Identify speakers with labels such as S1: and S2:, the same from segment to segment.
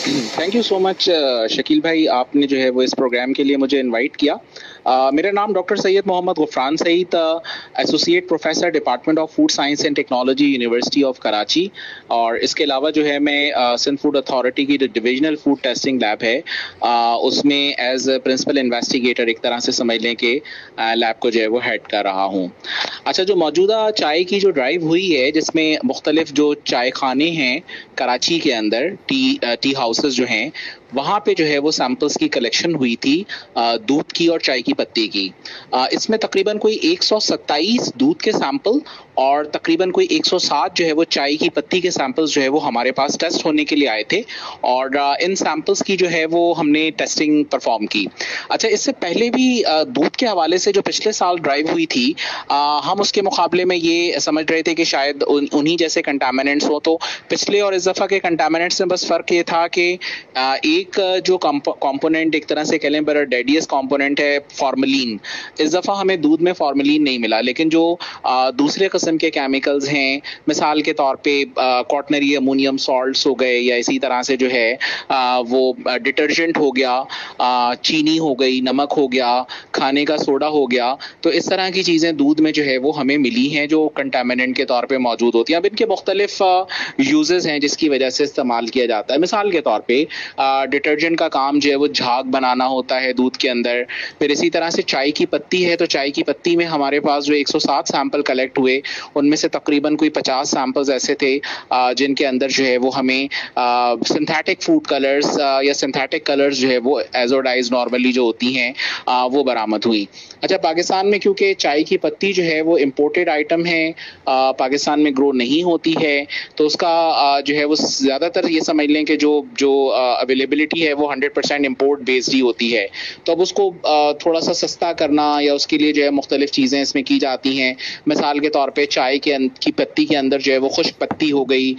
S1: Thank you so much Shakeel भाई, आपने जो है वो इस प्रोग्राम के लिए मुझे इनवाइट किया। मेरा नाम doctor Syed Mohammad Gufran Saeed, associate professor department of food science and technology, university of Karachi. और इसके अलावा जो है मैं सिंध फूड अथॉरिटी की जो डिविजनल फूड टेस्टिंग लैब है उसमें एज प्रिंसिपल इन्वेस्टिगेटर एक तरह से समझ लें कि लैब को जो है वो हेड कर रहा हूँ। अच्छा, जो मौजूदा चाय की जो ड्राइव हुई है जिसमें मुख्तलिफ जो चाय खाने हैं कराची के अंदर, टी हाउसेस जो हैं, वहाँ पे जो है वो सैंपल्स की कलेक्शन हुई थी दूध की और चाय की पत्ती की। इसमें तकरीबन कोई 127 दूध के सैंपल और तकरीबन कोई 107 जो है वो चाय की पत्ती के सैंपल्स जो है वो हमारे पास टेस्ट होने के लिए आए थे। और इन सैंपल्स की जो है वो हमने टेस्टिंग परफॉर्म की। अच्छा, इससे पहले भी दूध के हवाले से जो पिछले साल ड्राइव हुई थी, हम उसके मुकाबले में ये समझ रहे थे कि शायद उन्हीं जैसे कंटामिनेंट्स हो। तो पिछले और इस दफ़ा के कंटामिनेंट्स में बस फ़र्क ये था कि एक जो कंपोनेंट एक तरह से कह लें बड़ा डेडियस कंपोनेंट है फॉर्मलिन। इस दफ़ा हमें दूध में फॉर्मलिन नहीं मिला, लेकिन जो दूसरे किस्म के केमिकल्स हैं, मिसाल के तौर पे क्वाटनरी अमोनियम सॉल्ट्स हो गए, या इसी तरह से जो है वो डिटर्जेंट हो गया, चीनी हो गई, नमक हो गया, खाने का सोडा हो गया। तो इस तरह की चीज़ें दूध में जो है वो हमें मिली हैं जो कंटामिनेंट के तौर पे मौजूद होती हैं। अब इनके मुख्तलिफ यूजेस हैं जिसकी वजह से इस्तेमाल किया जाता है। मिसाल के तौर पे डिटर्जेंट का काम जो है वो झाग बनाना होता है दूध के अंदर। फिर इसी तरह से चाय की पत्ती है, तो चाय की पत्ती में हमारे पास जो 107 सैंपल कलेक्ट हुए, उनमें से तकरीबन कोई 50 सैंपल्स ऐसे थे जिनके अंदर जो है वो हमें सिंथेटिक फूड कलर्स या सिंथेटिक कलर्स जो है वो एजोडाइज नॉर्मली जो होती हैं वो बरामद हुई। अच्छा, पाकिस्तान में क्योंकि चाय की पत्ती जो है वो इम्पोर्टेड आइटम है, पाकिस्तान में ग्रो नहीं होती है, तो उसका जो है वो ज़्यादातर ये समझ लें कि जो जो अवेलेबिलिटी है वो 100% इम्पोर्ट बेस्ड ही होती है। तो अब उसको थोड़ा सा सस्ता करना या उसके लिए जो है मुख्तलिफ चीज़ें इसमें की जाती हैं। मिसाल के तौर पे चाय की पत्ती के अंदर जो है वो खुश्क पत्ती हो गई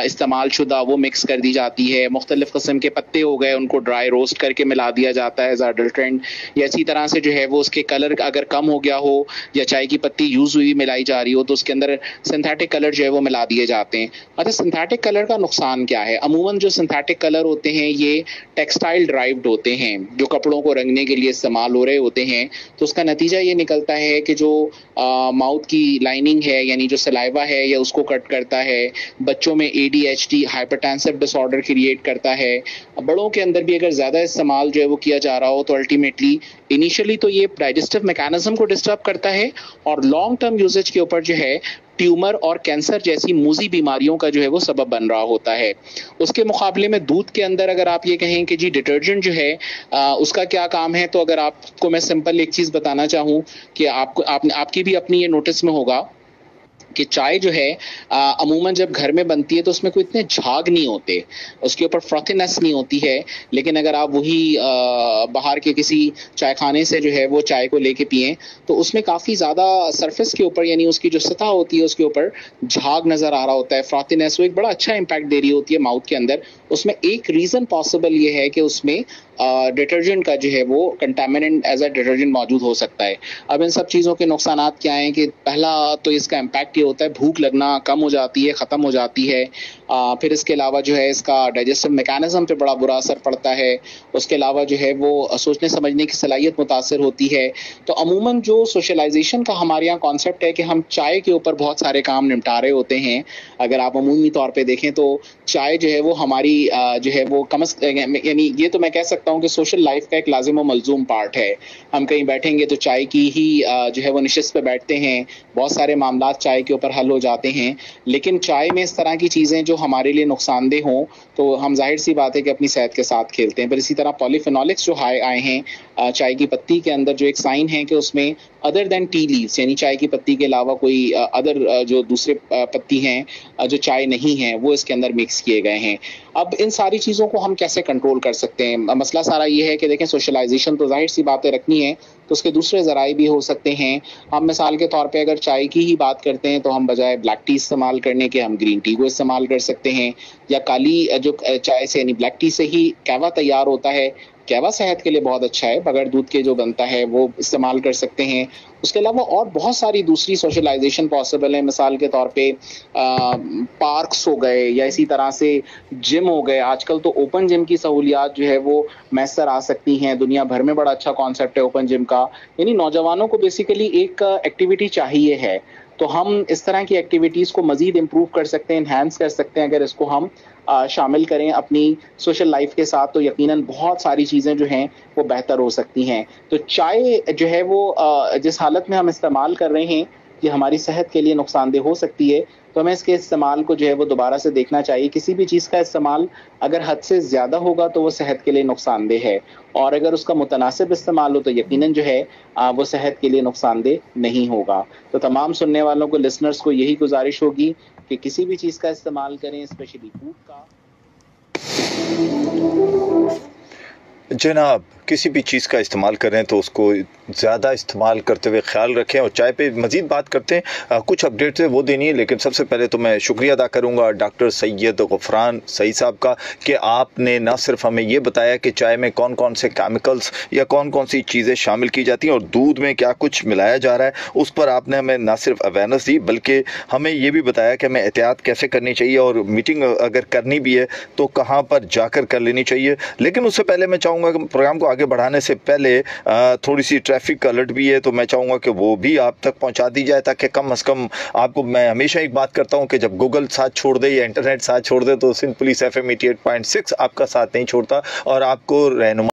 S1: इस्तेमाल शुदा, वो मिक्स कर दी जाती है। मुख्तलिफ किस्म के पत्ते हो गए, उनको ड्राई रोस्ट करके मिला दिया जाता है एज अडल्ट्रेंट। या इसी तरह से जो है वो उसके कलर अगर कम हो गया हो या चाय की पत्ती यूज़ हुई मिलाई जा रही हो तो उसके अंदर सिंथेटिक कलर जो है वो मिला दिए जाते हैं। अच्छा, सिंथेटिक कलर का नुकसान क्या है? अमूमन जो सिंथेटिक कलर होते हैं ये टेक्सटाइल ड्राइव्ड होते हैं, जो कपड़ों को रंगने के लिए इस्तेमाल हो रहे होते हैं। तो उसका नतीजा ये निकलता है कि जो माउथ की लाइनिंग है, यानी जो सलाइवा है, या उसको कट करता है। बच्चों में ADHD हाइपरटेंसिव डिसऑर्डर क्रिएट करता है। बड़ों के अंदर भी अगर ज़्यादा इस्तेमाल जो है वो किया जा रहा हो तो अल्टीमेटली इनिशियली तो ये डाइजेस्टिव मैकेनिज्म को डिस्टर्ब करता है, और लॉन्ग टर्म यूजेज के ऊपर जो है ट्यूमर और कैंसर जैसी मूजी बीमारियों का जो है वो सबब बन रहा होता है। उसके मुकाबले में दूध के अंदर अगर आप ये कहें कि जी डिटर्जेंट जो है उसका क्या काम है, तो अगर आपको मैं सिंपल एक चीज़ बताना चाहूँ कि आपकी भी अपनी ये नोटिस में होगा कि चाय जो है अमूमन जब घर में बनती है तो उसमें कोई इतने झाग नहीं होते, उसके ऊपर फ्रॉथीनेस नहीं होती है। लेकिन अगर आप वही बाहर के किसी चाय खाने से जो है वो चाय को लेके पिएं तो उसमें काफ़ी ज़्यादा सरफेस के ऊपर, यानी उसकी जो सतह होती है उसके ऊपर झाग नज़र आ रहा होता है, फ्रॉथीनेस, वो एक बड़ा अच्छा इम्पैक्ट दे रही होती है माउथ के अंदर। उसमें एक रीज़न पॉसिबल ये है कि उसमें डिटर्जेंट का जो है वो कंटामिनेंट एज अ डिटर्जेंट मौजूद हो सकता है। अब इन सब चीज़ों के नुकसानात क्या हैं कि पहला तो इसका इम्पैक्ट ये होता है भूख लगना कम हो जाती है, ख़त्म हो जाती है। फिर इसके अलावा जो है इसका डाइजेस्टिव मैकेनिज्म पे बड़ा बुरा असर पड़ता है। उसके अलावा जो है वो सोचने समझने की सलाहियत मुतासर होती है। तो अमूमन जो सोशलाइजेशन का हमारे यहाँ कॉन्सेप्ट है कि हम चाय के ऊपर बहुत सारे काम निपटा रहे होते हैं। अगर आप अमूमी तौर पे देखें तो चाय जो है वो हमारी जो है वो यानी ये तो मैं कह सकता हूँ कि सोशल लाइफ का एक लाजिम व मलजूम पार्ट है। हम कहीं बैठेंगे तो चाय की ही जो है वो निशिस्त पे बैठते हैं, बहुत सारे मामला चाय के ऊपर हल हो जाते हैं। लेकिन चाय में इस तरह की चीज़ें जो हमारे लिए नुकसानदेह हों तो हम जाहिर सी बात है कि अपनी सेहत के साथ खेलते हैं। पर इसी तरह पॉलीफेनोलिक्स जो हाई आए हैं चाय की पत्ती के अंदर, जो एक साइन है कि उसमें अदर देन टी लीव्स, यानी चाय की पत्ती के अलावा कोई अदर जो दूसरे पत्ती हैं जो चाय नहीं है वो इसके अंदर मिक्स किए गए हैं। अब इन सारी चीज़ों को हम कैसे कंट्रोल कर सकते हैं? मसला सारा ये है कि देखें, सोशलाइजेशन तो जाहिर सी बातें रखनी है तो उसके दूसरे ज़राए भी हो सकते हैं। हम मिसाल के तौर पे अगर चाय की ही बात करते हैं तो हम बजाय ब्लैक टी इस्तेमाल करने के हम ग्रीन टी को इस्तेमाल कर सकते हैं। या काली जो चाय से यानी ब्लैक टी से ही कहवा तैयार होता है। कहवा सेहत के लिए बहुत अच्छा है, बगैर दूध के जो बनता है वो इस्तेमाल कर सकते हैं। उसके अलावा और बहुत सारी दूसरी सोशलाइजेशन पॉसिबल है। मिसाल के तौर पे पार्क्स हो गए या इसी तरह से जिम हो गए। आजकल तो ओपन जिम की सहूलियात जो है वो मैसर आ सकती हैं। दुनिया भर में बड़ा अच्छा कॉन्सेप्ट है ओपन जिम का। यानी नौजवानों को बेसिकली एक एक्टिविटी चाहिए है, तो हम इस तरह की एक्टिविटीज़ को मज़ीद इम्प्रूव कर सकते हैं, इन्हांस कर सकते हैं। अगर इसको हम शामिल करें अपनी सोशल लाइफ के साथ, तो यकीनन बहुत सारी चीज़ें जो हैं वो बेहतर हो सकती हैं। तो चाय जो है वो जिस हालत में हम इस्तेमाल कर रहे हैं कि हमारी सेहत के लिए नुकसानदेह हो सकती है, तो हमें इसके इस्तेमाल को जो है वो दोबारा से देखना चाहिए। किसी भी चीज़ का इस्तेमाल अगर हद से ज़्यादा होगा तो वो सेहत के लिए नुकसानदेह है, और अगर उसका मुतनासिब इस्तेमाल हो तो यकीनन जो है वो सेहत के लिए नुकसानदेह नहीं होगा। तो तमाम सुनने वालों को, लिसनर्स को यही गुजारिश होगी कि किसी भी चीज़ का इस्तेमाल करें, स्पेशली फूड का।
S2: जनाब, किसी भी चीज़ का इस्तेमाल करें तो उसको ज़्यादा इस्तेमाल करते हुए ख्याल रखें। और चाय पे मज़ीद बात करते हैं, कुछ अपडेट्स है वो देनी है, लेकिन सबसे पहले तो मैं शुक्रिया अदा करूँगा डॉक्टर सैयद गफरान सईद साहब का कि आपने ना सिर्फ हमें ये बताया कि चाय में कौन कौन से केमिकल्स या कौन कौन सी चीज़ें शामिल की जाती हैं और दूध में क्या कुछ मिलाया जा रहा है, उस पर आपने हमें ना सिर्फ अवेयरनेस दी बल्कि हमें ये भी बताया कि हमें एहतियात कैसे करनी चाहिए और मीटिंग अगर करनी भी है तो कहाँ पर जाकर कर लेनी चाहिए। लेकिन उससे पहले मैं चाहूँगा कि प्रोग्राम को आगे बढ़ाने से पहले थोड़ी सी ट्रैफिक अलर्ट भी है, तो मैं चाहूँगा कि वो भी आप तक पहुँचा दी जाए, ताकि कम से कम आपको, मैं हमेशा एक बात करता हूँ कि जब गूगल साथ छोड़ दे या इंटरनेट साथ छोड़ दे तो सिंध पुलिस FM 88.6 आपका साथ नहीं छोड़ता और आपको रहनुमा